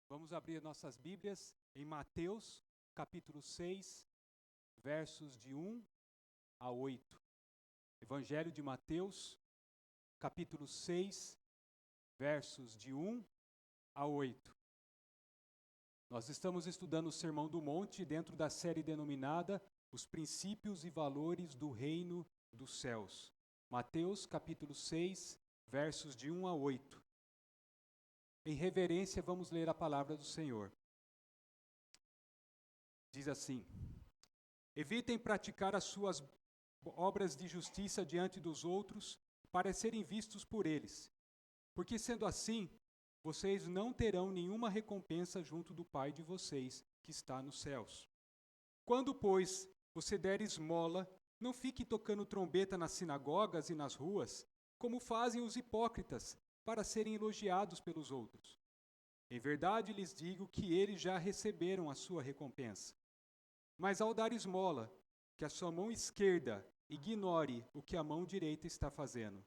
Vamos abrir nossas Bíblias em Mateus, capítulo 6, versos de 1 a 8. Evangelho de Mateus, capítulo 6, versos de 1 a 8. Nós estamos estudando o Sermão do Monte dentro da série denominada Os Princípios e Valores do Reino dos Céus. Mateus, capítulo 6, versos de 1 a 8. Em reverência, vamos ler a palavra do Senhor. Diz assim: Evitem praticar as suas obras de justiça diante dos outros, para serem vistos por eles, porque sendo assim, vocês não terão nenhuma recompensa junto do Pai de vocês, que está nos céus. Quando, pois, você der esmola, não fique tocando trombeta nas sinagogas e nas ruas, como fazem os hipócritas, para serem elogiados pelos outros. Em verdade lhes digo que eles já receberam a sua recompensa. Mas ao dar esmola, que a sua mão esquerda ignore o que a mão direita está fazendo,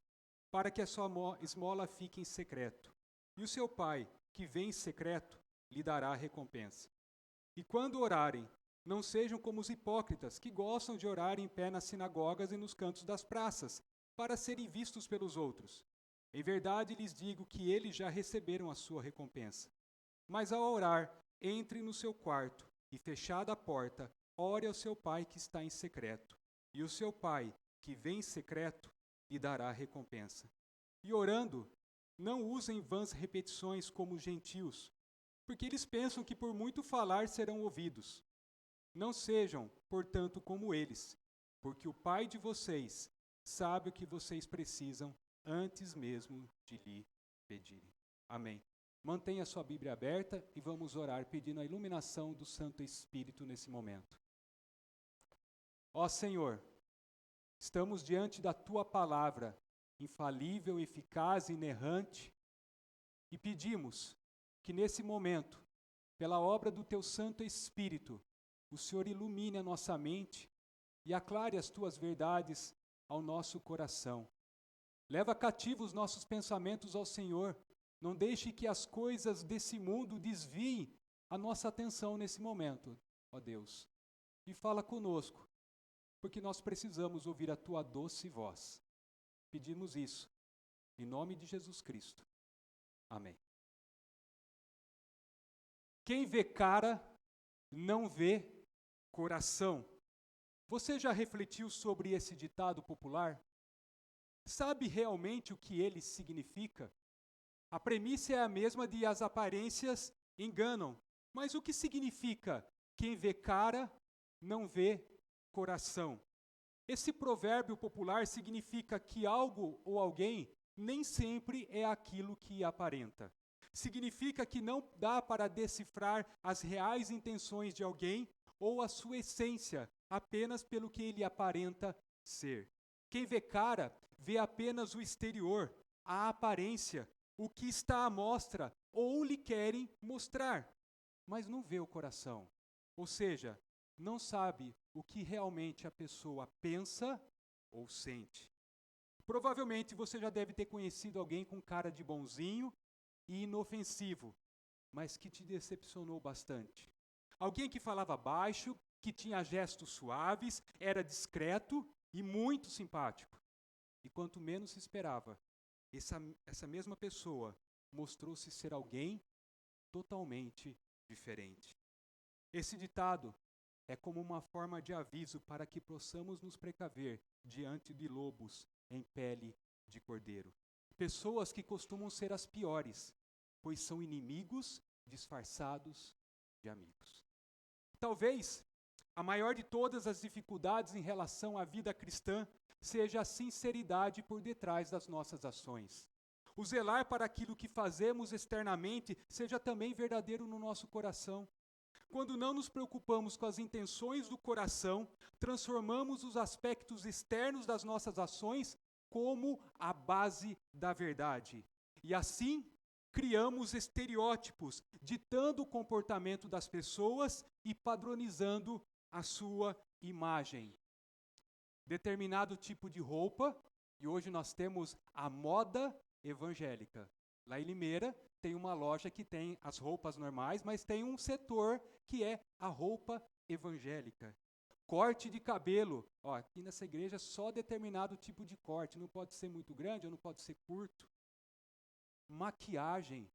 para que a sua esmola fique em secreto. E o seu Pai, que vê em secreto, lhe dará a recompensa. E quando orarem, não sejam como os hipócritas, que gostam de orar em pé nas sinagogas e nos cantos das praças, para serem vistos pelos outros. Em verdade lhes digo que eles já receberam a sua recompensa. Mas ao orar, entre no seu quarto e, fechada a porta, ore ao seu Pai que está em secreto. E o seu Pai, que vê em secreto, lhe dará a recompensa. E orando, não usem vãs repetições como os gentios, porque eles pensam que por muito falar serão ouvidos. Não sejam, portanto, como eles, porque o Pai de vocês sabe o que vocês precisam antes mesmo de lhe pedirem. Amém. Mantenha sua Bíblia aberta e vamos orar pedindo a iluminação do Santo Espírito nesse momento. Ó Senhor, estamos diante da Tua palavra, infalível, eficaz e inerrante, e pedimos que nesse momento, pela obra do Teu Santo Espírito, o Senhor ilumine a nossa mente e aclare as Tuas verdades ao nosso coração. Leva cativo os nossos pensamentos ao Senhor. Não deixe que as coisas desse mundo desviem a nossa atenção nesse momento, ó Deus. E fala conosco, porque nós precisamos ouvir a Tua doce voz. Pedimos isso, em nome de Jesus Cristo. Amém. Quem vê cara, não vê coração. Você já refletiu sobre esse ditado popular? Sabe realmente o que ele significa? A premissa é a mesma de as aparências enganam. Mas o que significa quem vê cara, não vê coração? Esse provérbio popular significa que algo ou alguém nem sempre é aquilo que aparenta. Significa que não dá para decifrar as reais intenções de alguém ou a sua essência apenas pelo que ele aparenta ser. Quem vê cara, vê apenas o exterior, a aparência, o que está à mostra ou lhe querem mostrar, mas não vê o coração. Ou seja, não sabe o que realmente a pessoa pensa ou sente. Provavelmente você já deve ter conhecido alguém com cara de bonzinho e inofensivo, mas que te decepcionou bastante. Alguém que falava baixo, que tinha gestos suaves, era discreto e muito simpático. E quanto menos se esperava, essa mesma pessoa mostrou-se ser alguém totalmente diferente. Esse ditado é como uma forma de aviso para que possamos nos precaver diante de lobos em pele de cordeiro. Pessoas que costumam ser as piores, pois são inimigos disfarçados de amigos. Talvez a maior de todas as dificuldades em relação à vida cristã seja a sinceridade por detrás das nossas ações. O zelar para aquilo que fazemos externamente seja também verdadeiro no nosso coração. Quando não nos preocupamos com as intenções do coração, transformamos os aspectos externos das nossas ações como a base da verdade. E assim, criamos estereótipos, ditando o comportamento das pessoas e padronizando a sua imagem. Determinado tipo de roupa, e hoje nós temos a moda evangélica. Lá em Limeira, tem uma loja que tem as roupas normais, mas tem um setor que é a roupa evangélica. Corte de cabelo. Ó, aqui nessa igreja só determinado tipo de corte. Não pode ser muito grande ou não pode ser curto. Maquiagem.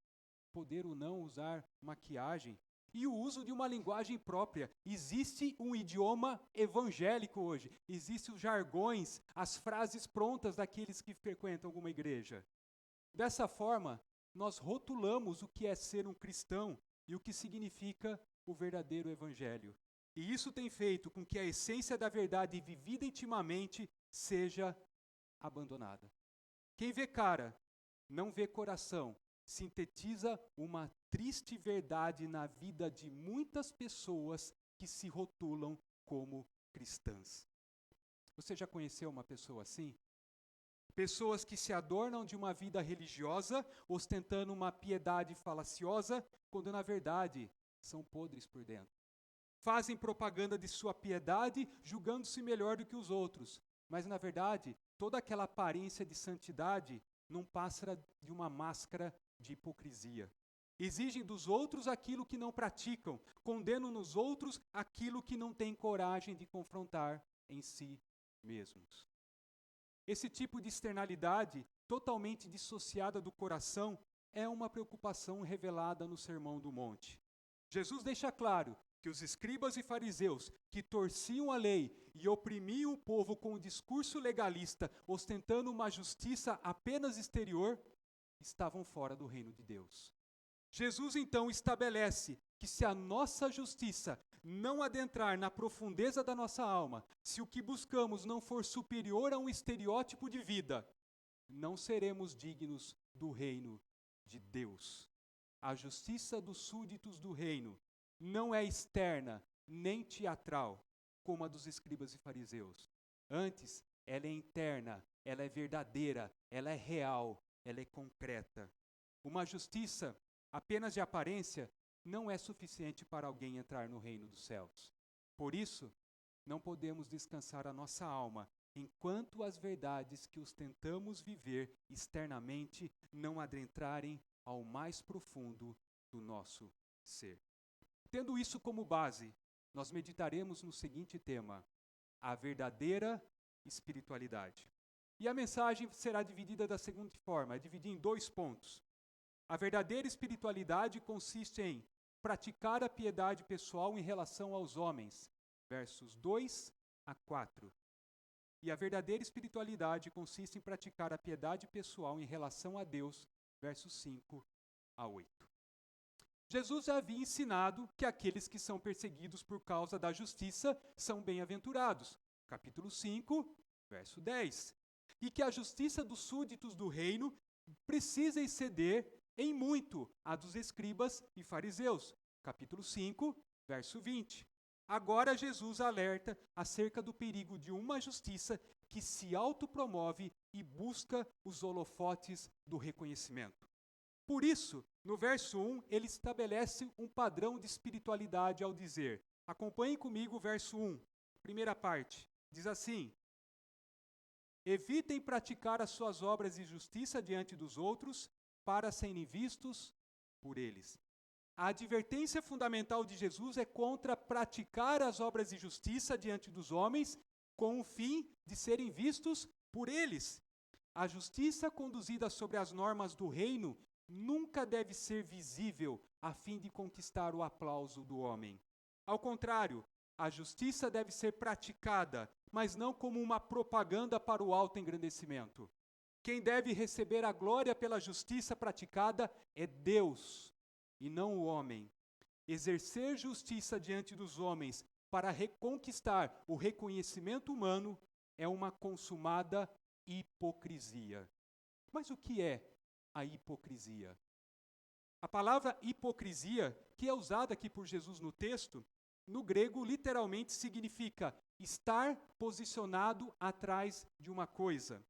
Poder ou não usar maquiagem. E o uso de uma linguagem própria. Existe um idioma evangélico hoje. Existem os jargões, as frases prontas daqueles que frequentam alguma igreja. Dessa forma, nós rotulamos o que é ser um cristão e o que significa o verdadeiro evangelho. E isso tem feito com que a essência da verdade vivida intimamente seja abandonada. Quem vê cara, não vê coração, sintetiza uma triste verdade na vida de muitas pessoas que se rotulam como cristãs. Você já conheceu uma pessoa assim? Pessoas que se adornam de uma vida religiosa, ostentando uma piedade falaciosa, quando na verdade são podres por dentro. Fazem propaganda de sua piedade, julgando-se melhor do que os outros. Mas, na verdade, toda aquela aparência de santidade não passa de uma máscara de hipocrisia. Exigem dos outros aquilo que não praticam, condenam nos outros aquilo que não têm coragem de confrontar em si mesmos. Esse tipo de externalidade, totalmente dissociada do coração, é uma preocupação revelada no Sermão do Monte. Jesus deixa claro que os escribas e fariseus, que torciam a lei e oprimiam o povo com um discurso legalista, ostentando uma justiça apenas exterior, estavam fora do reino de Deus. Jesus então estabelece que se a nossa justiça não adentrar na profundeza da nossa alma, se o que buscamos não for superior a um estereótipo de vida, não seremos dignos do reino de Deus. A justiça dos súditos do reino não é externa nem teatral, como a dos escribas e fariseus. Antes, ela é interna, ela é verdadeira, ela é real, ela é concreta. Uma justiça apenas de aparência não é suficiente para alguém entrar no reino dos céus. Por isso, não podemos descansar a nossa alma enquanto as verdades que ostentamos viver externamente não adentrarem ao mais profundo do nosso ser. Tendo isso como base, nós meditaremos no seguinte tema: a verdadeira espiritualidade. E a mensagem será dividida da seguinte forma, é dividida em 2 pontos. A verdadeira espiritualidade consiste em praticar a piedade pessoal em relação aos homens, versos 2 a 4. E a verdadeira espiritualidade consiste em praticar a piedade pessoal em relação a Deus, versos 5 a 8. Jesus havia ensinado que aqueles que são perseguidos por causa da justiça são bem-aventurados, capítulo 5, verso 10. E que a justiça dos súditos do reino precisa exceder em muito a dos escribas e fariseus, capítulo 5, verso 20. Agora Jesus alerta acerca do perigo de uma justiça que se autopromove e busca os holofotes do reconhecimento. Por isso, no verso 1, ele estabelece um padrão de espiritualidade ao dizer, acompanhem comigo o verso 1, primeira parte, diz assim: evitem praticar as suas obras de justiça diante dos outros, para serem vistos por eles. A advertência fundamental de Jesus é contra praticar as obras de justiça diante dos homens, com o fim de serem vistos por eles. A justiça conduzida sobre as normas do reino nunca deve ser visível a fim de conquistar o aplauso do homem. Ao contrário, a justiça deve ser praticada, mas não como uma propaganda para o autoengrandecimento. Quem deve receber a glória pela justiça praticada é Deus, e não o homem. Exercer justiça diante dos homens para reconquistar o reconhecimento humano é uma consumada hipocrisia. Mas o que é a hipocrisia? A palavra hipocrisia, que é usada aqui por Jesus no texto, no grego literalmente significa estar posicionado atrás de uma coisa.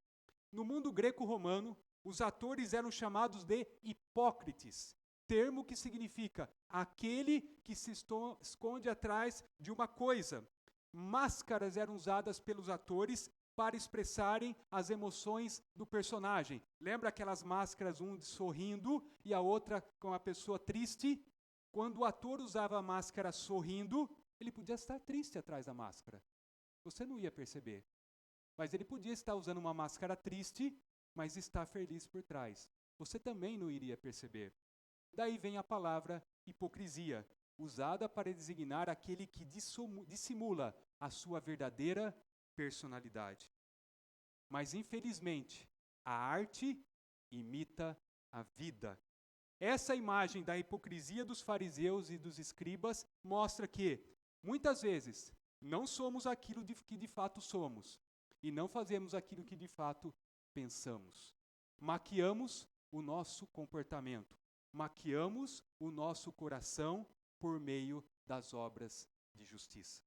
No mundo greco-romano, os atores eram chamados de hipócrites, termo que significa aquele que se esconde atrás de uma coisa. Máscaras eram usadas pelos atores para expressarem as emoções do personagem. Lembra aquelas máscaras, um sorrindo e a outra com a pessoa triste? Quando o ator usava a máscara sorrindo, ele podia estar triste atrás da máscara. Você não ia perceber. Mas ele podia estar usando uma máscara triste, mas estar feliz por trás. Você também não iria perceber. Daí vem a palavra hipocrisia, usada para designar aquele que dissimula a sua verdadeira personalidade. Mas, infelizmente, a arte imita a vida. Essa imagem da hipocrisia dos fariseus e dos escribas mostra que, muitas vezes, não somos aquilo que de fato somos e não fazemos aquilo que de fato pensamos. Maquiamos o nosso comportamento, maquiamos o nosso coração por meio das obras de justiça.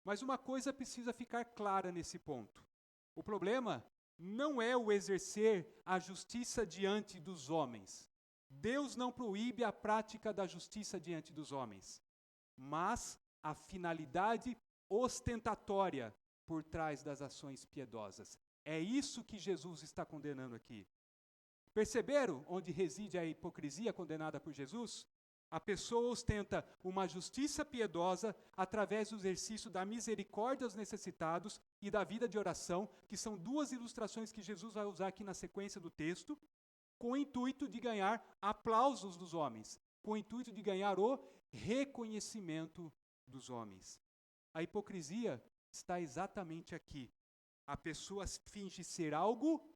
Mas uma coisa precisa ficar clara nesse ponto. O problema não é o exercer a justiça diante dos homens. Deus não proíbe a prática da justiça diante dos homens, mas a finalidade ostentatória por trás das ações piedosas. É isso que Jesus está condenando aqui. Perceberam onde reside a hipocrisia condenada por Jesus? A pessoa ostenta uma justiça piedosa através do exercício da misericórdia aos necessitados e da vida de oração, que são duas ilustrações que Jesus vai usar aqui na sequência do texto, com o intuito de ganhar aplausos dos homens, com o intuito de ganhar o reconhecimento dos homens. A hipocrisia está exatamente aqui. A pessoa finge ser algo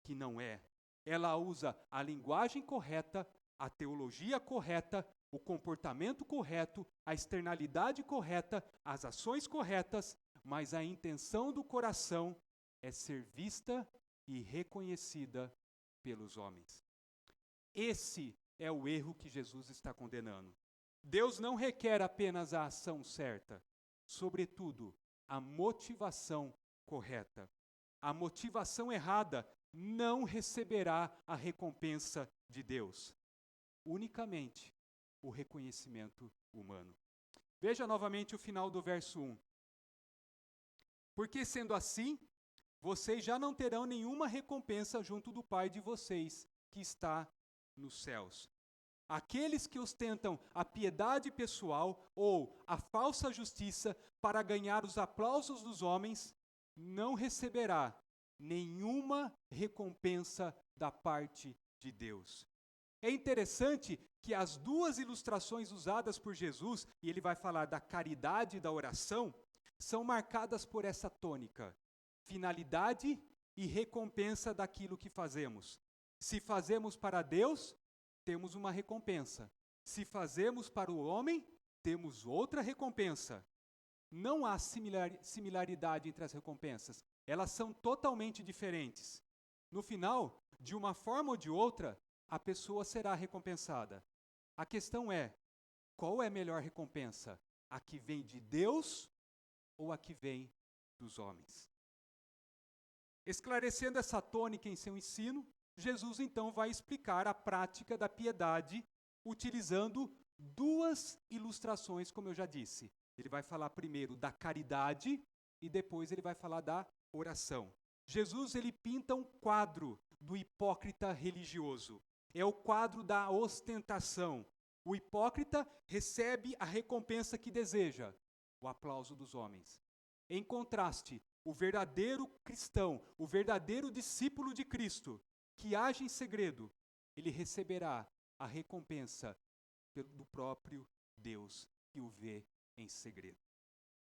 que não é. Ela usa a linguagem correta, a teologia correta, o comportamento correto, a externalidade correta, as ações corretas, mas a intenção do coração é ser vista e reconhecida pelos homens. Esse é o erro que Jesus está condenando. Deus não requer apenas a ação certa, sobretudo, a motivação correta. A motivação errada não receberá a recompensa de Deus. Unicamente o reconhecimento humano. Veja novamente o final do verso 1. Porque sendo assim, vocês já não terão nenhuma recompensa junto do Pai de vocês, que está nos céus. Aqueles que ostentam a piedade pessoal ou a falsa justiça para ganhar os aplausos dos homens, não receberá nenhuma recompensa da parte de Deus. É interessante que as duas ilustrações usadas por Jesus, e ele vai falar da caridade e da oração, são marcadas por essa tônica: finalidade e recompensa daquilo que fazemos. Se fazemos para Deus, temos uma recompensa. Se fazemos para o homem, temos outra recompensa. Não há similaridade entre as recompensas. Elas são totalmente diferentes. No final, de uma forma ou de outra, a pessoa será recompensada. A questão é, qual é a melhor recompensa? A que vem de Deus ou a que vem dos homens? Esclarecendo essa tônica em seu ensino, Jesus então vai explicar a prática da piedade utilizando duas ilustrações, como eu já disse. Ele vai falar primeiro da caridade e depois ele vai falar da oração. Jesus ele pinta um quadro do hipócrita religioso. É o quadro da ostentação. O hipócrita recebe a recompensa que deseja, o aplauso dos homens. Em contraste, o verdadeiro cristão, o verdadeiro discípulo de Cristo, que age em segredo, ele receberá a recompensa do próprio Deus que o vê em segredo.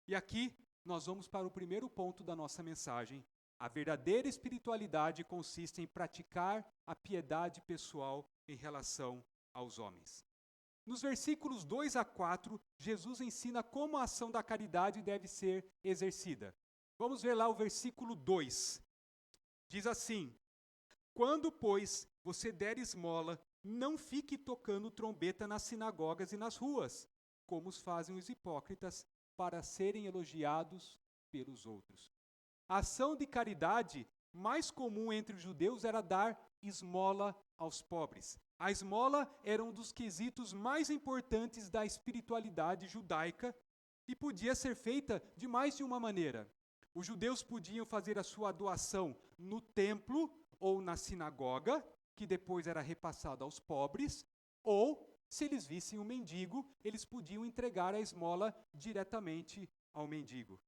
E aqui nós vamos para o primeiro ponto da nossa mensagem. A verdadeira espiritualidade consiste em praticar a piedade pessoal em relação aos homens. Nos versículos 2 a 4, Jesus ensina como a ação da caridade deve ser exercida. Vamos ver lá o versículo 2. Diz assim: quando, pois, você der esmola, não fique tocando trombeta nas sinagogas e nas ruas, como os fazem os hipócritas, para serem elogiados pelos outros. A ação de caridade mais comum entre os judeus era dar esmola aos pobres. A esmola era um dos quesitos mais importantes da espiritualidade judaica e podia ser feita de mais de uma maneira. Os judeus podiam fazer a sua doação no templo ou na sinagoga, que depois era repassada aos pobres, ou, se eles vissem um mendigo, eles podiam entregar a esmola diretamente ao mendigo.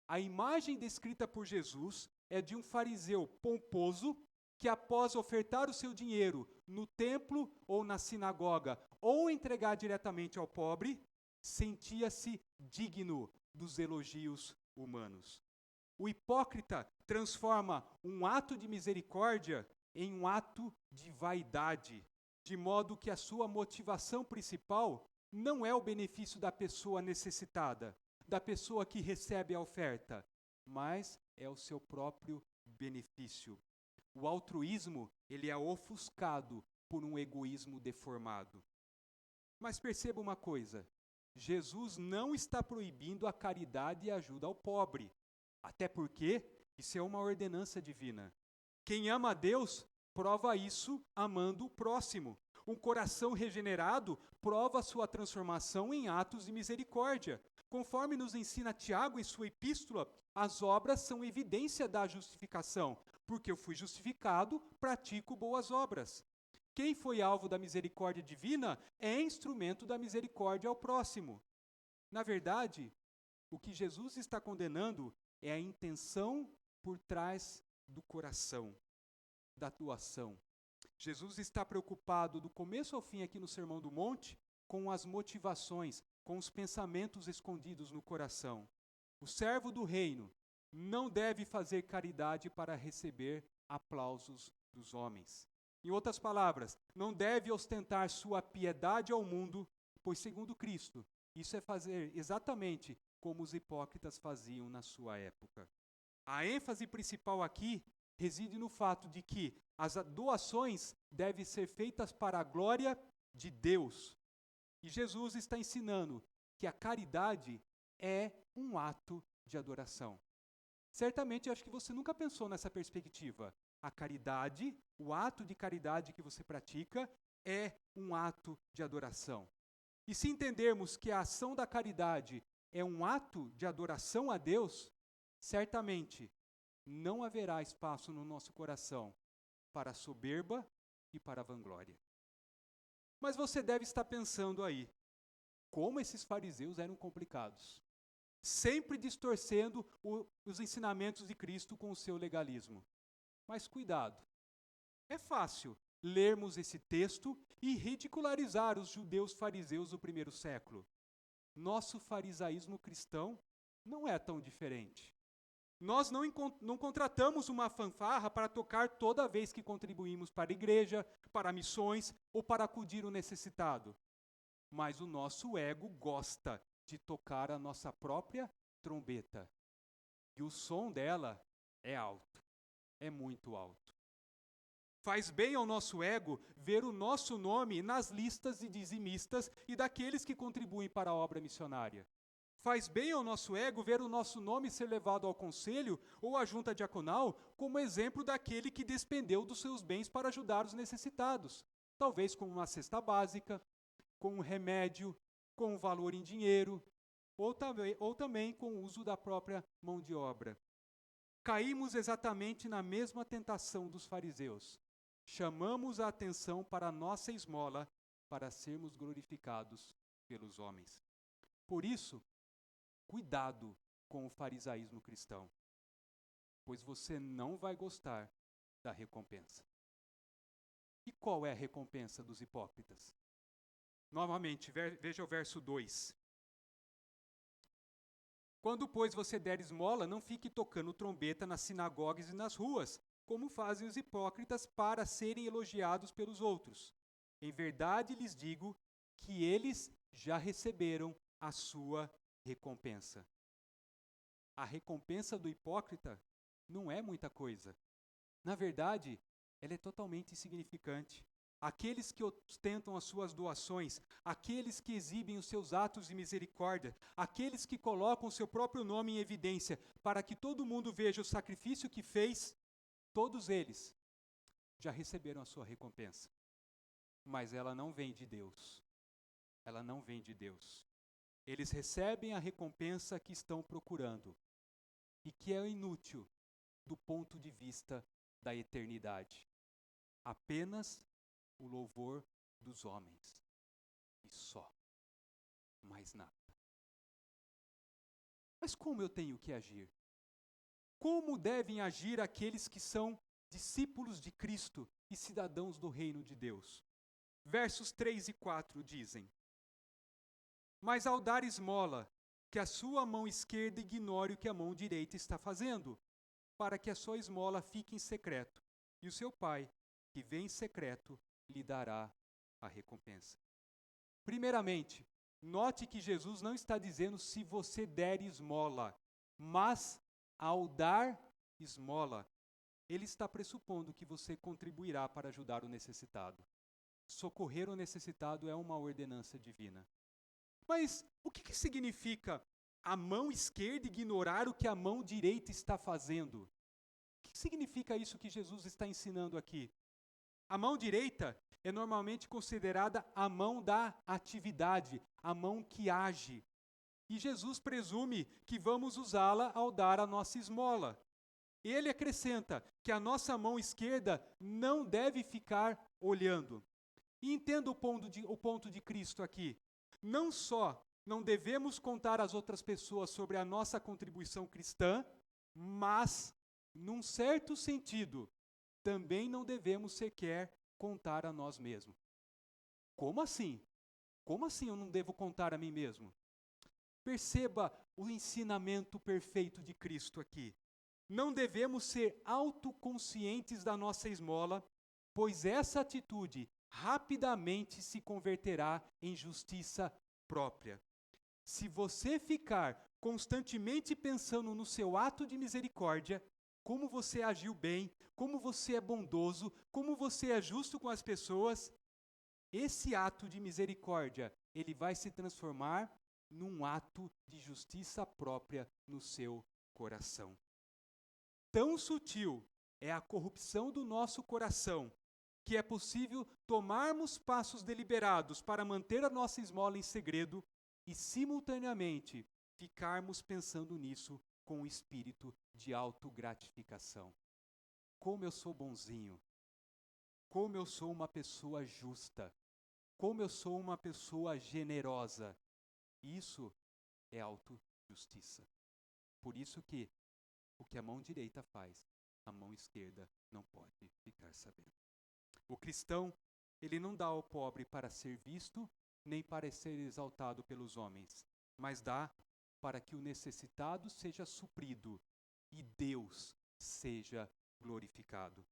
A imagem descrita por Jesus é de um fariseu pomposo que, após ofertar o seu dinheiro no templo ou na sinagoga, ou entregar diretamente ao pobre, sentia-se digno dos elogios humanos. O hipócrita transforma um ato de misericórdia em um ato de vaidade, de modo que a sua motivação principal não é o benefício da pessoa necessitada, da pessoa que recebe a oferta, mas é o seu próprio benefício. O altruísmo, ele é ofuscado por um egoísmo deformado. Mas perceba uma coisa, Jesus não está proibindo a caridade e a ajuda ao pobre, até porque isso é uma ordenança divina. Quem ama a Deus prova isso amando o próximo. Um coração regenerado prova sua transformação em atos de misericórdia. Conforme nos ensina Tiago em sua epístola, as obras são evidência da justificação. Porque eu fui justificado, pratico boas obras. Quem foi alvo da misericórdia divina é instrumento da misericórdia ao próximo. Na verdade, o que Jesus está condenando é a intenção por trás do coração, da doação. Jesus está preocupado do começo ao fim aqui no Sermão do Monte com as motivações, com os pensamentos escondidos no coração. O servo do reino não deve fazer caridade para receber aplausos dos homens. Em outras palavras, não deve ostentar sua piedade ao mundo, pois, segundo Cristo, isso é fazer exatamente como os hipócritas faziam na sua época. A ênfase principal aqui reside no fato de que as doações devem ser feitas para a glória de Deus. E Jesus está ensinando que a caridade é um ato de adoração. Certamente, acho que você nunca pensou nessa perspectiva. A caridade, o ato de caridade que você pratica, é um ato de adoração. E se entendermos que a ação da caridade é um ato de adoração a Deus, certamente não haverá espaço no nosso coração para a soberba e para a vanglória. Mas você deve estar pensando aí, como esses fariseus eram complicados, sempre distorcendo os ensinamentos de Cristo com o seu legalismo. Mas cuidado, é fácil lermos esse texto e ridicularizar os judeus fariseus do primeiro século. Nosso farisaísmo cristão não é tão diferente. Nós não contratamos uma fanfarra para tocar toda vez que contribuímos para a igreja, para missões ou para acudir o necessitado. Mas o nosso ego gosta de tocar a nossa própria trombeta. E o som dela é alto, é muito alto. Faz bem ao nosso ego ver o nosso nome nas listas de dizimistas e daqueles que contribuem para a obra missionária. Faz bem ao nosso ego ver o nosso nome ser levado ao conselho ou à junta diaconal como exemplo daquele que despendeu dos seus bens para ajudar os necessitados, talvez com uma cesta básica, com um remédio, com um valor em dinheiro, ou também com o uso da própria mão de obra. Caímos exatamente na mesma tentação dos fariseus. Chamamos a atenção para a nossa esmola para sermos glorificados pelos homens. Por isso, cuidado com o farisaísmo cristão, pois você não vai gostar da recompensa. E qual é a recompensa dos hipócritas? Novamente, veja o verso 2. Quando, pois, você der esmola, não fique tocando trombeta nas sinagogas e nas ruas, como fazem os hipócritas para serem elogiados pelos outros. Em verdade lhes digo que eles já receberam a sua recompensa. A recompensa do hipócrita não é muita coisa. Na verdade, ela é totalmente insignificante. Aqueles que ostentam as suas doações, aqueles que exibem os seus atos de misericórdia, aqueles que colocam o seu próprio nome em evidência para que todo mundo veja o sacrifício que fez, todos eles já receberam a sua recompensa. Mas ela não vem de Deus. Ela não vem de Deus. Eles recebem a recompensa que estão procurando. e que é inútil do ponto de vista da eternidade. Apenas o louvor dos homens. E só. Mais nada. Mas como eu tenho que agir? Como devem agir aqueles que são discípulos de Cristo e cidadãos do reino de Deus? Versos 3 e 4 dizem: Mas ao dar esmola, que a sua mão esquerda ignore o que a mão direita está fazendo, para que a sua esmola fique em secreto, e o seu pai, que vê em secreto, lhe dará a recompensa. Primeiramente, note que Jesus não está dizendo se você der esmola, mas ao dar esmola, ele está pressupondo que você contribuirá para ajudar o necessitado. Socorrer o necessitado é uma ordenança divina. Mas o que significa a mão esquerda ignorar o que a mão direita está fazendo? O que significa isso que Jesus está ensinando aqui? A mão direita é normalmente considerada a mão da atividade, a mão que age. E Jesus presume que vamos usá-la ao dar a nossa esmola. Ele acrescenta que a nossa mão esquerda não deve ficar olhando. E entenda o ponto de Cristo aqui. Não só não devemos contar às outras pessoas sobre a nossa contribuição cristã, mas, num certo sentido, também não devemos sequer contar a nós mesmos. Como assim? Como assim eu não devo contar a mim mesmo? Perceba o ensinamento perfeito de Cristo aqui. Não devemos ser autoconscientes da nossa esmola, pois essa atitude rapidamente se converterá em justiça própria. Se você ficar constantemente pensando no seu ato de misericórdia, como você agiu bem, como você é bondoso, como você é justo com as pessoas, esse ato de misericórdia, ele vai se transformar num ato de justiça própria no seu coração. Tão sutil é a corrupção do nosso coração, que é possível tomarmos passos deliberados para manter a nossa esmola em segredo e, simultaneamente, ficarmos pensando nisso com um espírito de autogratificação. Como eu sou bonzinho, como eu sou uma pessoa justa, como eu sou uma pessoa generosa. Isso é autojustiça. Por isso que o que a mão direita faz, a mão esquerda não pode ficar sabendo. O cristão, ele não dá ao pobre para ser visto, nem para ser exaltado pelos homens, mas dá para que o necessitado seja suprido e Deus seja glorificado.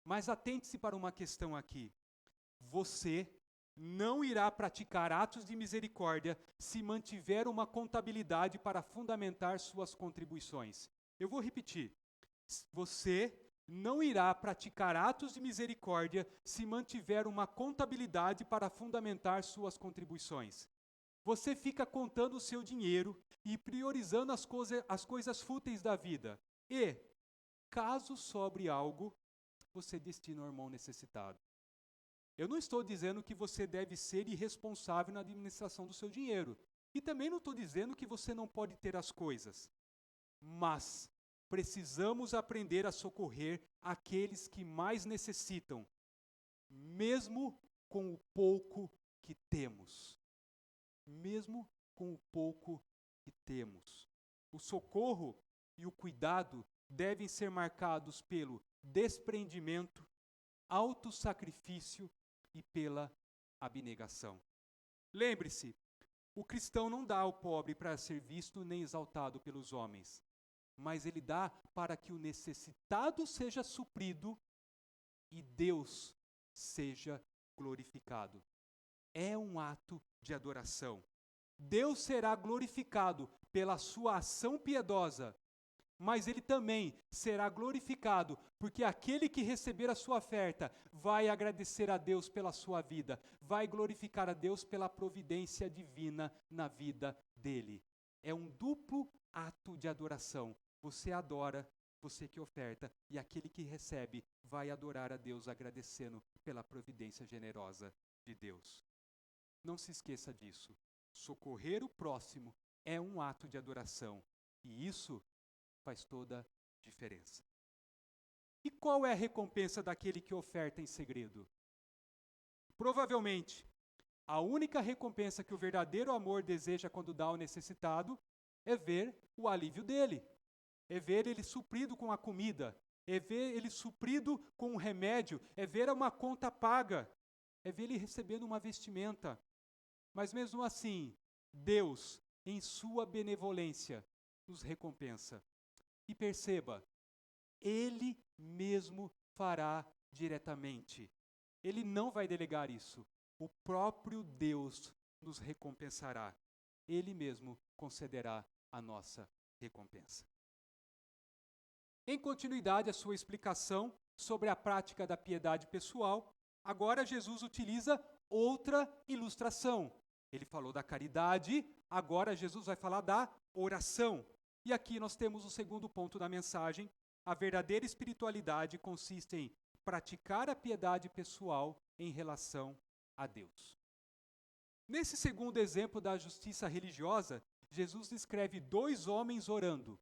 Mas atente-se para uma questão aqui. Você não irá praticar atos de misericórdia se mantiver uma contabilidade para fundamentar suas contribuições. Eu vou repetir. Você não irá praticar atos de misericórdia se mantiver uma contabilidade para fundamentar suas contribuições. Você fica contando o seu dinheiro e priorizando as coisas fúteis da vida. E, caso sobre algo, você destina ao irmão necessitado. Eu não estou dizendo que você deve ser irresponsável na administração do seu dinheiro. E também não estou dizendo que você não pode ter as coisas. Mas precisamos aprender a socorrer aqueles que mais necessitam, mesmo com o pouco que temos. Mesmo com o pouco que temos. O socorro e o cuidado devem ser marcados pelo desprendimento, autossacrifício e pela abnegação. Lembre-se, o cristão não dá ao pobre para ser visto nem exaltado pelos homens, mas ele dá para que o necessitado seja suprido e Deus seja glorificado. É um ato de adoração. Deus será glorificado pela sua ação piedosa, mas ele também será glorificado porque aquele que receber a sua oferta vai agradecer a Deus pela sua vida, vai glorificar a Deus pela providência divina na vida dele. É um duplo ato de adoração. Você adora, você que oferta, e aquele que recebe vai adorar a Deus agradecendo pela providência generosa de Deus. Não se esqueça disso. Socorrer o próximo é um ato de adoração. E isso faz toda a diferença. E qual é a recompensa daquele que oferta em segredo? Provavelmente, a única recompensa que o verdadeiro amor deseja quando dá ao necessitado é ver o alívio dele, é ver ele suprido com a comida, é ver ele suprido com um remédio, é ver uma conta paga, é ver ele recebendo uma vestimenta. Mas mesmo assim, Deus, em sua benevolência, nos recompensa. E perceba, Ele mesmo fará diretamente. Ele não vai delegar isso. O próprio Deus nos recompensará. Ele mesmo concederá a nossa recompensa. Em continuidade à sua explicação sobre a prática da piedade pessoal, agora Jesus utiliza outra ilustração. Ele falou da caridade, agora Jesus vai falar da oração. E aqui nós temos o segundo ponto da mensagem. A verdadeira espiritualidade consiste em praticar a piedade pessoal em relação a Deus. Nesse segundo exemplo da justiça religiosa, Jesus descreve dois homens orando.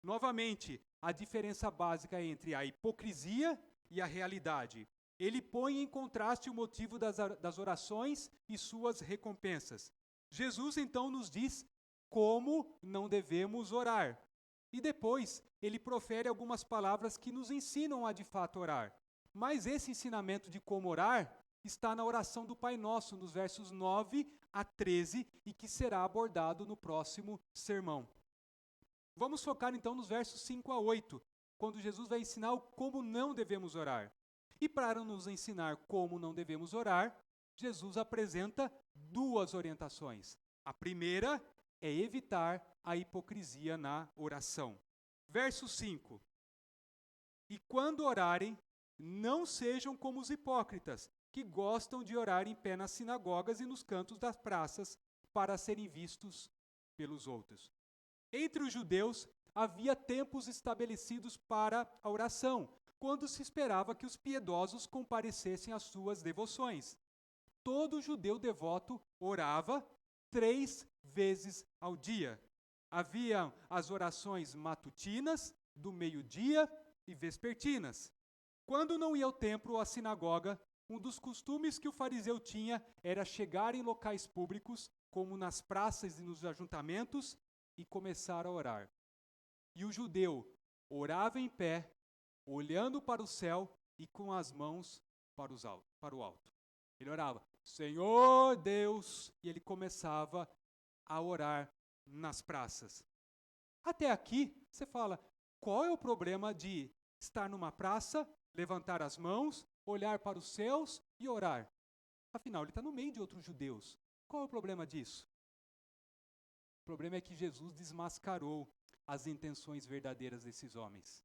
Novamente, a diferença básica entre a hipocrisia e a realidade. Ele põe em contraste o motivo das orações e suas recompensas. Jesus então nos diz como não devemos orar. E depois, ele profere algumas palavras que nos ensinam a de fato orar. Mas esse ensinamento de como orar está na oração do Pai Nosso, nos versos 9 a 13, e que será abordado no próximo sermão. Vamos focar então nos versos 5 a 8, quando Jesus vai ensinar como não devemos orar. E para nos ensinar como não devemos orar, Jesus apresenta duas orientações. A primeira é evitar a hipocrisia na oração. Verso 5. E quando orarem, não sejam como os hipócritas, que gostam de orar em pé nas sinagogas e nos cantos das praças, para serem vistos pelos outros. Entre os judeus, havia tempos estabelecidos para a oração, quando se esperava que os piedosos comparecessem às suas devoções. Todo judeu devoto orava 3 vezes ao dia. Havia as orações matutinas, do meio-dia e vespertinas. Quando não ia ao templo ou à sinagoga, um dos costumes que o fariseu tinha era chegar em locais públicos, como nas praças e nos ajuntamentos, e começar a orar. E o judeu orava em pé, olhando para o céu e com as mãos para o alto. Ele orava, Senhor Deus, e ele começava a orar nas praças. Até aqui, você fala, qual é o problema de estar numa praça, levantar as mãos, olhar para os céus e orar? Afinal, ele está no meio de outros judeus. Qual é o problema disso? O problema é que Jesus desmascarou as intenções verdadeiras desses homens.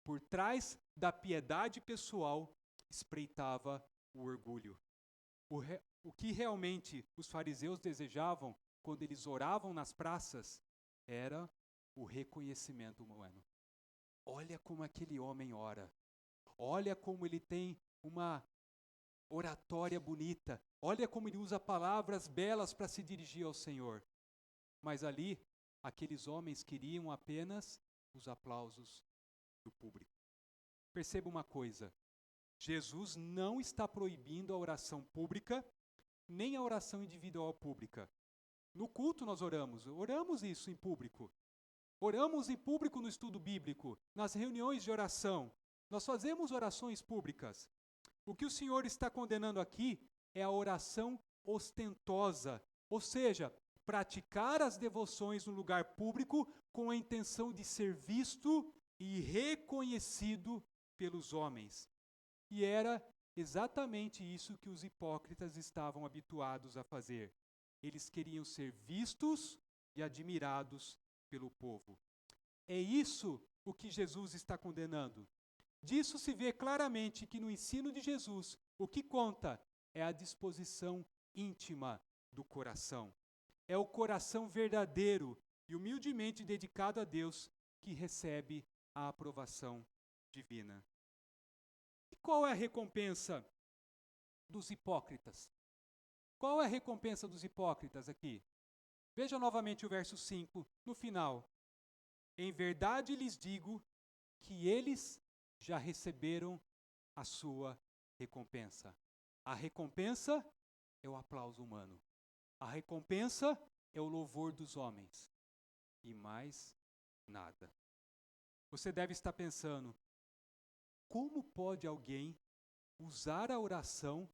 Por trás da piedade pessoal, espreitava o orgulho. O que realmente os fariseus desejavam quando eles oravam nas praças era o reconhecimento humano. Olha como aquele homem ora. Olha como ele tem uma oratória bonita. Olha como ele usa palavras belas para se dirigir ao Senhor. Mas ali, aqueles homens queriam apenas os aplausos do público. Perceba uma coisa, Jesus não está proibindo a oração pública, nem a oração individual pública. No culto nós oramos isso em público. Oramos em público no estudo bíblico, nas reuniões de oração. Nós fazemos orações públicas. O que o Senhor está condenando aqui é a oração ostentosa, ou seja, praticar as devoções no lugar público com a intenção de ser visto e reconhecido pelos homens. E era exatamente isso que os hipócritas estavam habituados a fazer. Eles queriam ser vistos e admirados pelo povo. É isso o que Jesus está condenando. Disso se vê claramente que no ensino de Jesus, o que conta é a disposição íntima do coração. É o coração verdadeiro e humildemente dedicado a Deus que recebe a aprovação divina. E qual é a recompensa dos hipócritas? Qual é a recompensa dos hipócritas aqui? Veja novamente o verso 5, no final. Em verdade lhes digo que eles já receberam a sua recompensa. A recompensa é o aplauso humano. A recompensa é o louvor dos homens. E mais nada. Você deve estar pensando, como pode alguém usar a oração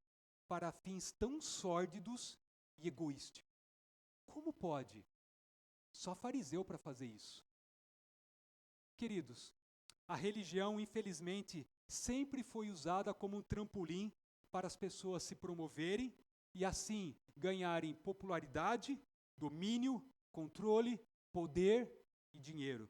para fins tão sórdidos e egoísticos? Como pode? Só fariseu para fazer isso. Queridos, a religião, infelizmente, sempre foi usada como um trampolim para as pessoas se promoverem e assim ganharem popularidade, domínio, controle, poder e dinheiro.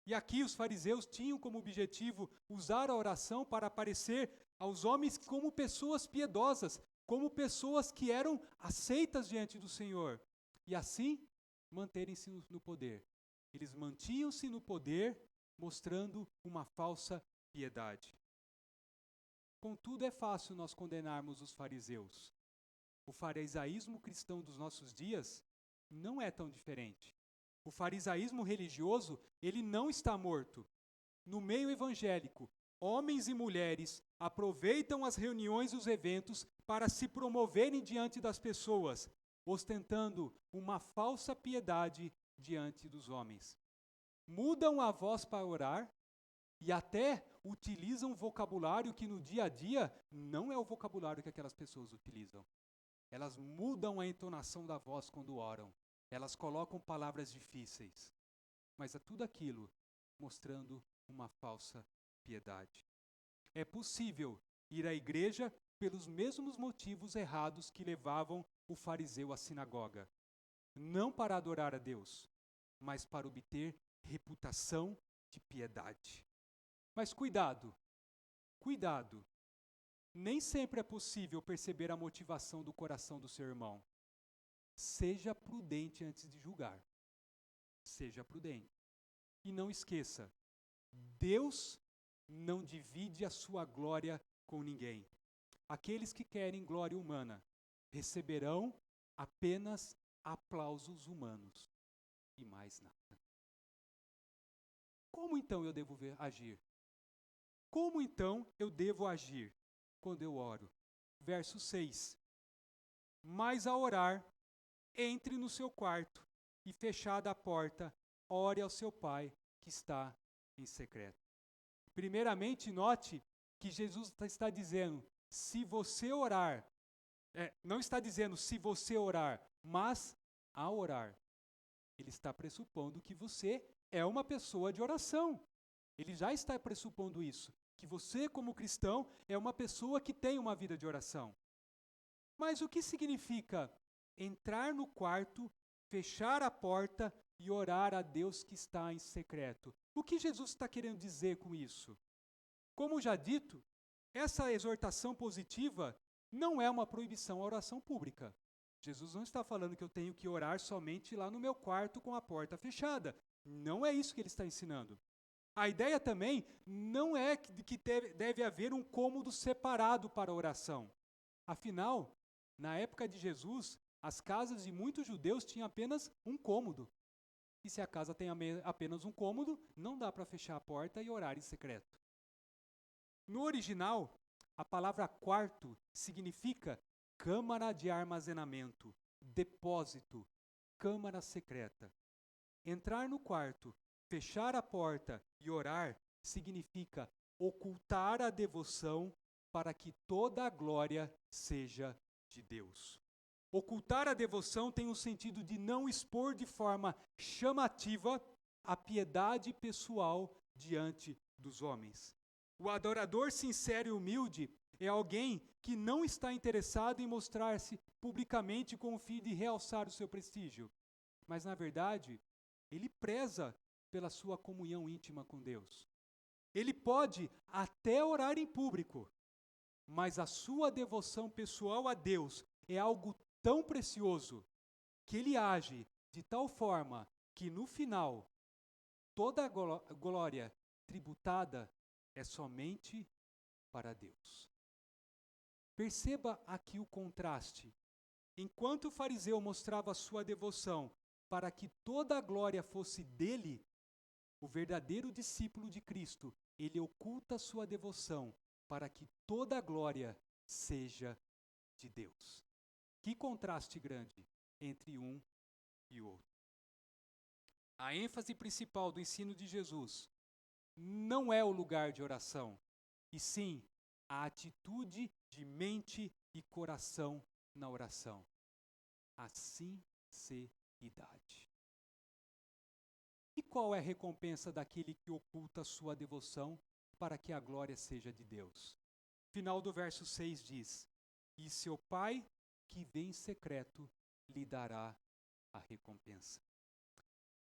E aqui os fariseus tinham como objetivo usar a oração para aparecer aos homens como pessoas piedosas, como pessoas que eram aceitas diante do Senhor, e assim manterem-se no poder. Eles mantinham-se no poder, mostrando uma falsa piedade. Contudo, é fácil nós condenarmos os fariseus. O farisaísmo cristão dos nossos dias não é tão diferente. O farisaísmo religioso, ele não está morto. No meio evangélico, homens e mulheres aproveitam as reuniões e os eventos para se promoverem diante das pessoas, ostentando uma falsa piedade diante dos homens. Mudam a voz para orar e até utilizam vocabulário que no dia a dia não é o vocabulário que aquelas pessoas utilizam. Elas mudam a entonação da voz quando oram. Elas colocam palavras difíceis. Mas é tudo aquilo mostrando uma falsa piedade. É possível ir à igreja pelos mesmos motivos errados que levavam o fariseu à sinagoga. Não para adorar a Deus, mas para obter reputação de piedade. Mas cuidado, cuidado. Nem sempre é possível perceber a motivação do coração do seu irmão. Seja prudente antes de julgar. Seja prudente. E não esqueça, Deus não divide a sua glória com ninguém. Aqueles que querem glória humana receberão apenas aplausos humanos e mais nada. Como então eu devo agir? Como então eu devo agir quando eu oro? Verso 6. Mas ao orar, entre no seu quarto e, fechada a porta, ore ao seu Pai que está em secreto. Primeiramente, note que Jesus está dizendo, se você orar, não está dizendo se você orar, mas ao orar. Ele está pressupondo que você é uma pessoa de oração. Ele já está pressupondo isso, que você, como cristão, é uma pessoa que tem uma vida de oração. Mas o que significa entrar no quarto, fechar a porta e orar a Deus que está em secreto? O que Jesus está querendo dizer com isso? Como já dito, essa exortação positiva não é uma proibição à oração pública. Jesus não está falando que eu tenho que orar somente lá no meu quarto com a porta fechada. Não é isso que ele está ensinando. A ideia também não é que deve haver um cômodo separado para a oração. Afinal, na época de Jesus, as casas de muitos judeus tinham apenas um cômodo. E se a casa tem apenas um cômodo, não dá para fechar a porta e orar em secreto. No original, a palavra quarto significa câmara de armazenamento, depósito, câmara secreta. Entrar no quarto, fechar a porta e orar significa ocultar a devoção para que toda a glória seja de Deus. Ocultar a devoção tem o sentido de não expor de forma chamativa a piedade pessoal diante dos homens. O adorador sincero e humilde é alguém que não está interessado em mostrar-se publicamente com o fim de realçar o seu prestígio, mas, na verdade, ele preza pela sua comunhão íntima com Deus. Ele pode até orar em público, mas a sua devoção pessoal a Deus é algo tão precioso que ele age de tal forma que, no final, toda a glória tributada é somente para Deus. Perceba aqui o contraste. Enquanto o fariseu mostrava a sua devoção para que toda a glória fosse dele, O verdadeiro discípulo de Cristo, ele oculta sua devoção para que toda a glória seja de Deus. Que contraste grande entre um e outro. A ênfase principal do ensino de Jesus não é o lugar de oração, e sim a atitude de mente e coração na oração. A sinceridade. E qual é a recompensa daquele que oculta sua devoção para que a glória seja de Deus? Final do verso 6 diz: e seu Pai, que vê em secreto, lhe dará a recompensa.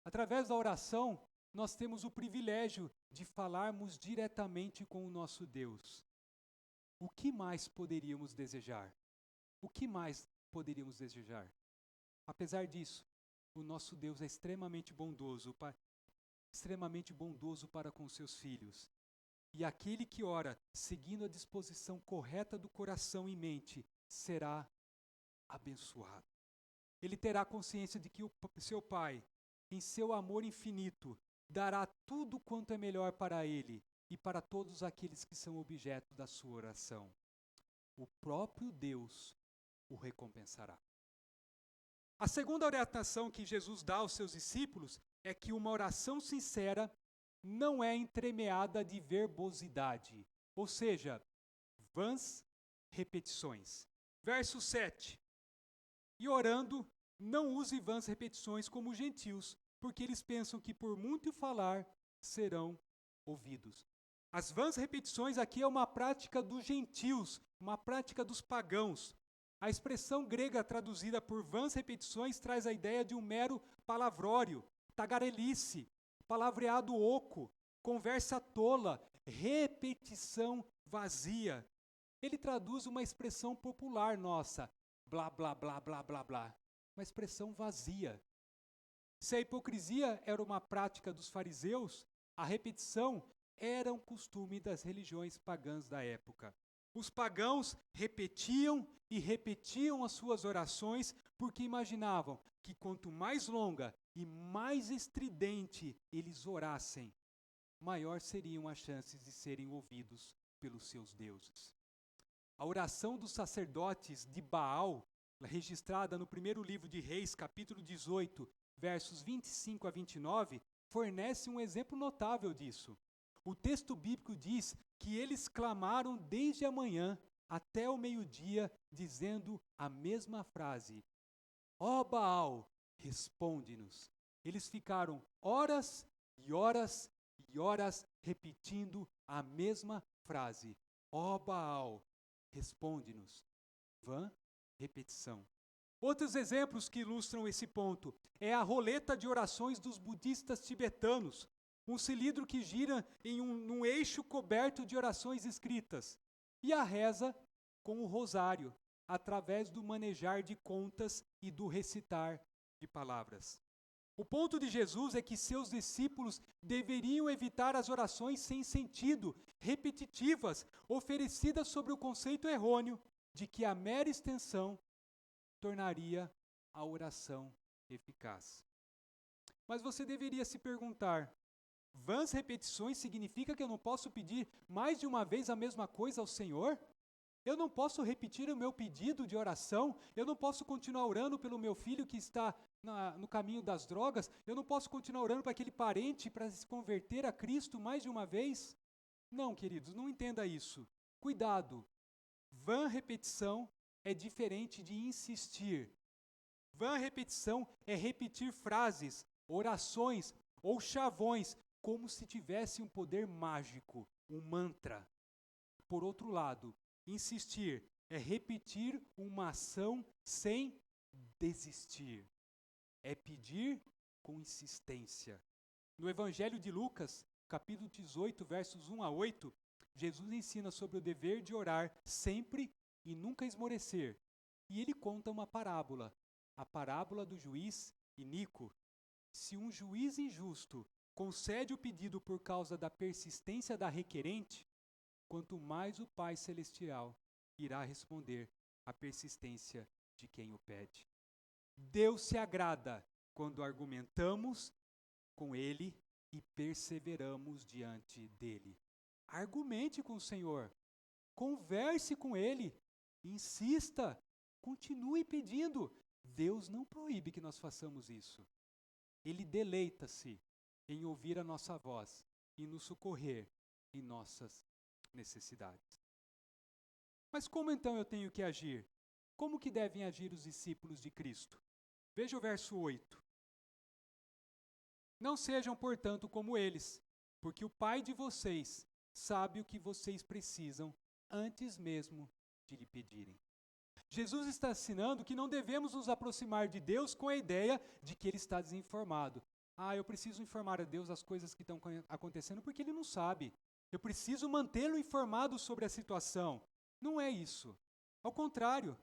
Através da oração, nós temos o privilégio de falarmos diretamente com o nosso Deus. O que mais poderíamos desejar? O que mais poderíamos desejar? Apesar disso, o nosso Deus é extremamente bondoso para com seus filhos. E aquele que ora, seguindo a disposição correta do coração e mente, será abençoado. Ele terá consciência de que o seu Pai, em seu amor infinito, dará tudo quanto é melhor para ele e para todos aqueles que são objeto da sua oração. O próprio Deus o recompensará. A segunda orientação que Jesus dá aos seus discípulos é que uma oração sincera não é entremeada de verbosidade, ou seja, vãs repetições. Verso 7. E orando, não use vãs repetições como os gentios, porque eles pensam que por muito falar serão ouvidos. As vãs repetições aqui é uma prática dos gentios, uma prática dos pagãos. A expressão grega traduzida por vãs repetições traz a ideia de um mero palavrório, tagarelice, palavreado oco, conversa tola, repetição vazia. Ele traduz uma expressão popular nossa, blá, blá, blá, blá, blá, blá. Uma expressão vazia. Se a hipocrisia era uma prática dos fariseus, a repetição era um costume das religiões pagãs da época. Os pagãos repetiam e repetiam as suas orações porque imaginavam que quanto mais longa e mais estridente eles orassem, maior seriam as chances de serem ouvidos pelos seus deuses. A oração dos sacerdotes de Baal, registrada no primeiro livro de Reis, capítulo 18, versos 25 a 29, fornece um exemplo notável disso. O texto bíblico diz que eles clamaram desde a manhã até o meio-dia, dizendo a mesma frase: ó Baal, responde-nos. Eles ficaram horas e horas e horas repetindo a mesma frase: ó Baal, responde-nos. Vã repetição. Outros exemplos que ilustram esse ponto é a roleta de orações dos budistas tibetanos, um cilindro que gira em num eixo coberto de orações escritas, e a reza com o rosário, através do manejar de contas e do recitar de palavras. O ponto de Jesus é que seus discípulos deveriam evitar as orações sem sentido, repetitivas, oferecidas sobre o conceito errôneo de que a mera extensão tornaria a oração eficaz. Mas você deveria se perguntar: vãs repetições significa que eu não posso pedir mais de uma vez a mesma coisa ao Senhor? Eu não posso repetir o meu pedido de oração? Eu não posso continuar orando pelo meu filho que está no caminho das drogas? Eu não posso continuar orando para aquele parente para se converter a Cristo mais de uma vez? Não, queridos, não entenda isso. Cuidado. Vã repetição é diferente de insistir. Vã repetição é repetir frases, orações ou chavões como se tivesse um poder mágico, um mantra. Por outro lado, insistir é repetir uma ação sem desistir. É pedir com insistência. No Evangelho de Lucas, capítulo 18, versos 1 a 8, Jesus ensina sobre o dever de orar sempre e nunca esmorecer. E ele conta uma parábola, a parábola do juiz iníquo. Se um juiz injusto concede o pedido por causa da persistência da requerente, quanto mais o Pai Celestial irá responder à persistência de quem o pede. Deus se agrada quando argumentamos com Ele e perseveramos diante dele. Argumente com o Senhor, converse com ele, insista, continue pedindo. Deus não proíbe que nós façamos isso. Ele deleita-se em ouvir a nossa voz e nos socorrer em nossas necessidades. Mas como então eu tenho que agir? Como que devem agir os discípulos de Cristo? Veja o verso 8. Não sejam, portanto, como eles, porque o Pai de vocês sabe o que vocês precisam antes mesmo de lhe pedirem. Jesus está ensinando que não devemos nos aproximar de Deus com a ideia de que Ele está desinformado. Eu preciso informar a Deus as coisas que estão acontecendo porque Ele não sabe. Eu preciso mantê-lo informado sobre a situação. Não é isso. Ao contrário,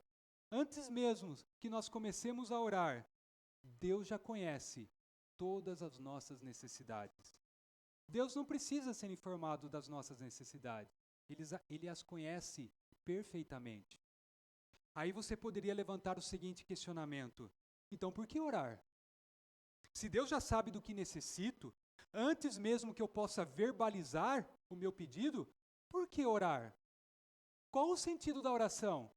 antes mesmo que nós comecemos a orar, Deus já conhece todas as nossas necessidades. Deus não precisa ser informado das nossas necessidades. Ele as conhece perfeitamente. Aí você poderia levantar o seguinte questionamento: então por que orar? Se Deus já sabe do que necessito, antes mesmo que eu possa verbalizar o meu pedido, por que orar? Qual o sentido da oração?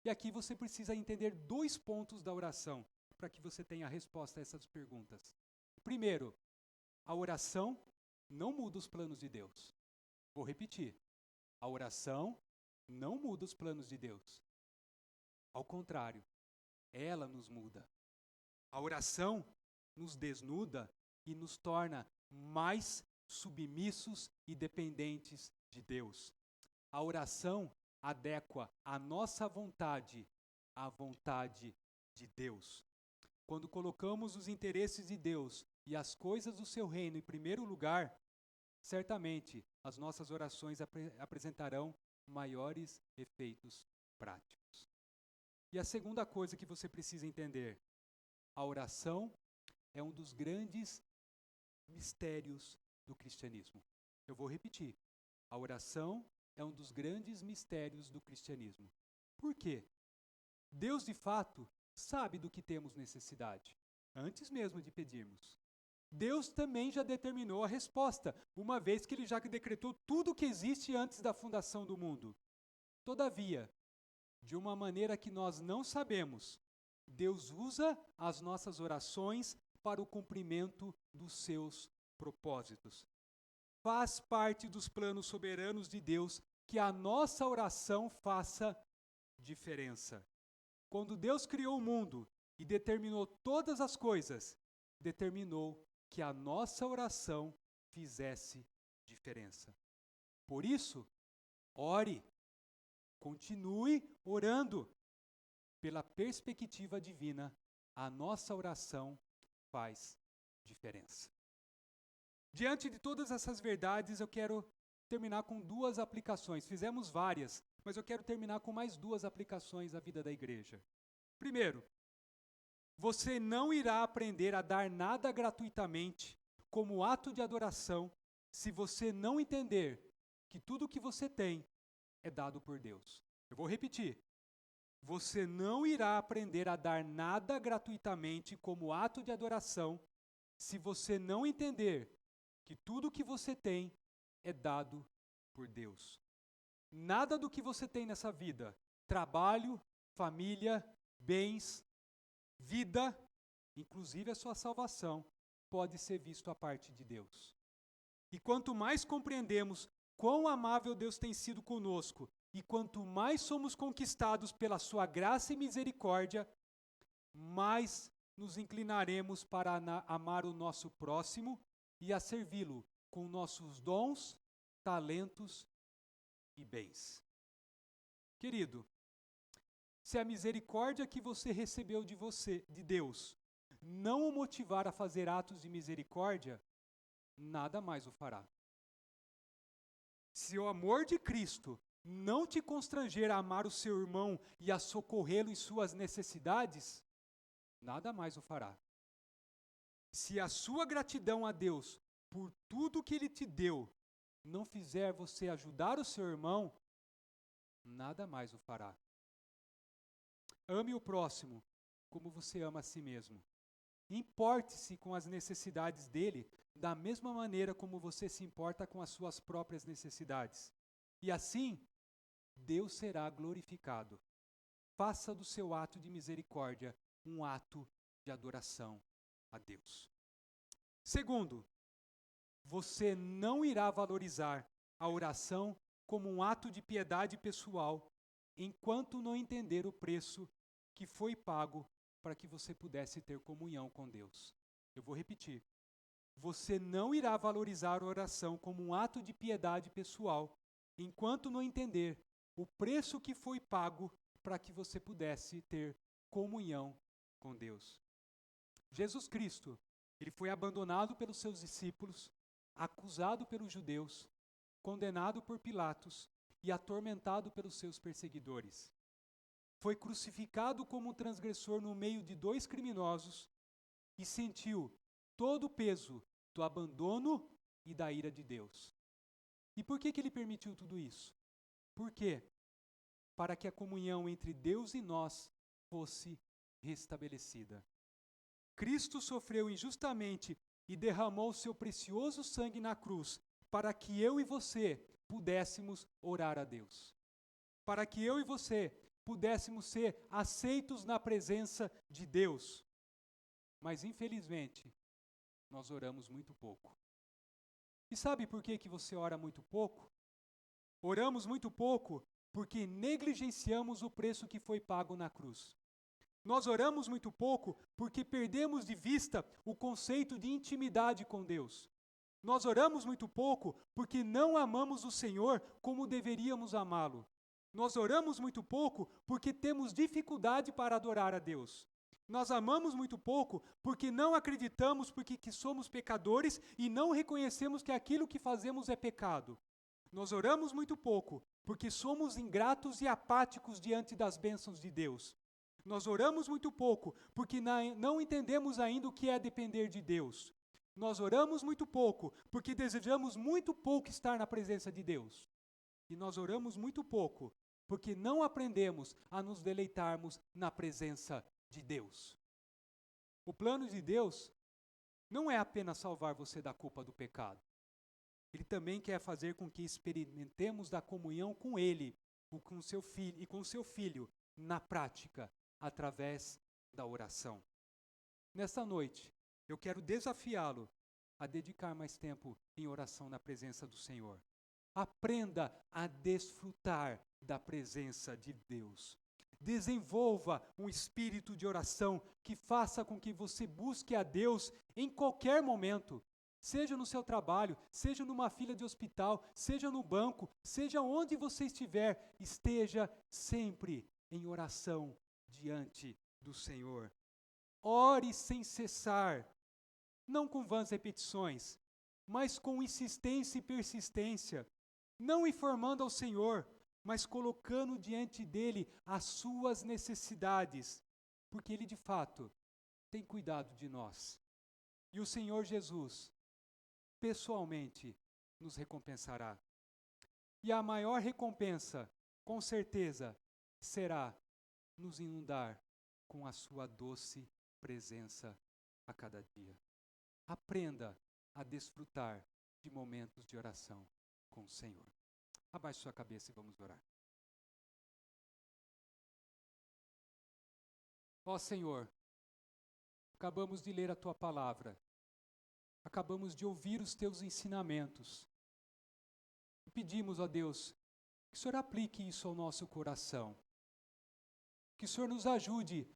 E aqui você precisa entender 2 pontos da oração, para que você tenha a resposta a essas perguntas. Primeiro, a oração não muda os planos de Deus. Vou repetir. A oração não muda os planos de Deus. Ao contrário, ela nos muda. A oração nos desnuda e nos torna mais submissos e dependentes de Deus. A oração adequa a nossa vontade à vontade de Deus. Quando colocamos os interesses de Deus e as coisas do seu reino em primeiro lugar, certamente as nossas orações apresentarão maiores efeitos práticos. E a segunda coisa que você precisa entender: a oração é um dos grandes mistérios do cristianismo. Eu vou repetir. A oração é um dos grandes mistérios do cristianismo. Por quê? Deus, de fato, sabe do que temos necessidade, antes mesmo de pedirmos. Deus também já determinou a resposta, uma vez que Ele já decretou tudo o que existe antes da fundação do mundo. Todavia, de uma maneira que nós não sabemos, Deus usa as nossas orações para o cumprimento dos seus propósitos. Faz parte dos planos soberanos de Deus que a nossa oração faça diferença. Quando Deus criou o mundo e determinou todas as coisas, determinou que a nossa oração fizesse diferença. Por isso, ore, continue orando. Pela perspectiva divina, a nossa oração faz diferença. Diante de todas essas verdades, eu quero terminar com 2 aplicações. Fizemos várias, mas eu quero terminar com mais 2 aplicações à vida da igreja. Primeiro, você não irá aprender a dar nada gratuitamente como ato de adoração se você não entender que tudo o que você tem é dado por Deus. Eu vou repetir. Você não irá aprender a dar nada gratuitamente como ato de adoração se você não entender que tudo o que você tem é dado por Deus. Nada do que você tem nessa vida, trabalho, família, bens, vida, inclusive a sua salvação, pode ser visto à parte de Deus. E quanto mais compreendemos quão amável Deus tem sido conosco, e quanto mais somos conquistados pela sua graça e misericórdia, mais nos inclinaremos para amar o nosso próximo e a servi-lo com nossos dons, talentos e bens. Querido, se a misericórdia que você recebeu de Deus, não o motivar a fazer atos de misericórdia, nada mais o fará. Se o amor de Cristo não te constranger a amar o seu irmão e a socorrê-lo em suas necessidades, nada mais o fará. Se a sua gratidão a Deus por tudo que Ele te deu não fizer você ajudar o seu irmão, nada mais o fará. Ame o próximo como você ama a si mesmo. Importe-se com as necessidades dele da mesma maneira como você se importa com as suas próprias necessidades. E assim, Deus será glorificado. Faça do seu ato de misericórdia um ato de adoração a Deus. Segundo, você não irá valorizar a oração como um ato de piedade pessoal enquanto não entender o preço que foi pago para que você pudesse ter comunhão com Deus. Eu vou repetir. Você não irá valorizar a oração como um ato de piedade pessoal enquanto não entender o preço que foi pago para que você pudesse ter comunhão com Deus. Jesus Cristo, ele foi abandonado pelos seus discípulos, acusado pelos judeus, condenado por Pilatos e atormentado pelos seus perseguidores. Foi crucificado como um transgressor no meio de 2 criminosos e sentiu todo o peso do abandono e da ira de Deus. E por que ele permitiu tudo isso? Por quê? Para que a comunhão entre Deus e nós fosse restabelecida. Cristo sofreu injustamente e derramou seu precioso sangue na cruz para que eu e você pudéssemos orar a Deus. Para que eu e você pudéssemos ser aceitos na presença de Deus. Mas, infelizmente, nós oramos muito pouco. E sabe por que você ora muito pouco? Oramos muito pouco porque negligenciamos o preço que foi pago na cruz. Nós oramos muito pouco porque perdemos de vista o conceito de intimidade com Deus. Nós oramos muito pouco porque não amamos o Senhor como deveríamos amá-lo. Nós oramos muito pouco porque temos dificuldade para adorar a Deus. Nós amamos muito pouco porque não acreditamos que somos pecadores e não reconhecemos que aquilo que fazemos é pecado. Nós oramos muito pouco porque somos ingratos e apáticos diante das bênçãos de Deus. Nós oramos muito pouco porque não entendemos ainda o que é depender de Deus. Nós oramos muito pouco porque desejamos muito pouco estar na presença de Deus. E nós oramos muito pouco porque não aprendemos a nos deleitarmos na presença de Deus. O plano de Deus não é apenas salvar você da culpa do pecado. Ele também quer fazer com que experimentemos da comunhão com Ele com seu filho, e com seu Filho na prática, através da oração. Nesta noite, eu quero desafiá-lo a dedicar mais tempo em oração na presença do Senhor. Aprenda a desfrutar da presença de Deus. Desenvolva um espírito de oração que faça com que você busque a Deus em qualquer momento. Seja no seu trabalho, seja numa fila de hospital, seja no banco, seja onde você estiver, esteja sempre em oração diante do Senhor. Ore sem cessar, não com vãs repetições, mas com insistência e persistência, não informando ao Senhor, mas colocando diante dele as suas necessidades, porque ele de fato tem cuidado de nós. E o Senhor Jesus, pessoalmente, nos recompensará. E a maior recompensa, com certeza, será nos inundar com a sua doce presença a cada dia. Aprenda a desfrutar de momentos de oração com o Senhor. Abaixe sua cabeça e vamos orar. Ó Senhor, acabamos de ler a Tua palavra, acabamos de ouvir os Teus ensinamentos. E pedimos, ó Deus, que o Senhor aplique isso ao nosso coração. Que o Senhor nos ajude,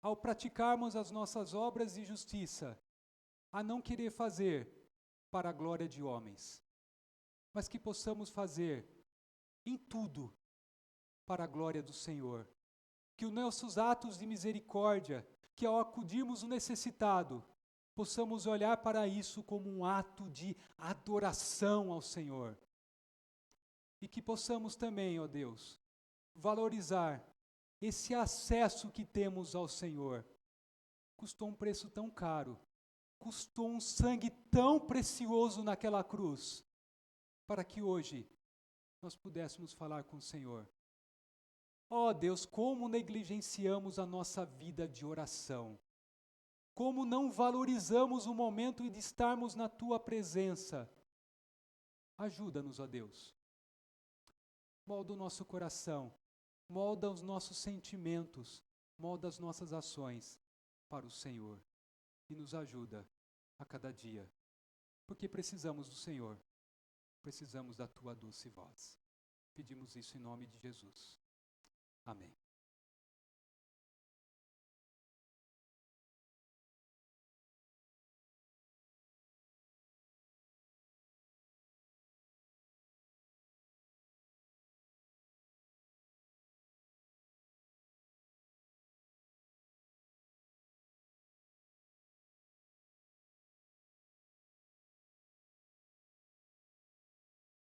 ao praticarmos as nossas obras de justiça, a não querer fazer para a glória de homens, mas que possamos fazer em tudo para a glória do Senhor. Que os nossos atos de misericórdia, que ao acudirmos o necessitado, possamos olhar para isso como um ato de adoração ao Senhor. E que possamos também, ó Deus, valorizar esse acesso que temos ao Senhor. Custou um preço tão caro, custou um sangue tão precioso naquela cruz, para que hoje nós pudéssemos falar com o Senhor. Ó Deus, como negligenciamos a nossa vida de oração. como não valorizamos o momento de estarmos na Tua presença. Ajuda-nos, ó Deus. Molda o nosso coração, molda os nossos sentimentos, molda as nossas ações para o Senhor e nos ajuda a cada dia, porque precisamos do Senhor, precisamos da Tua doce voz. Pedimos isso em nome de Jesus. Amém.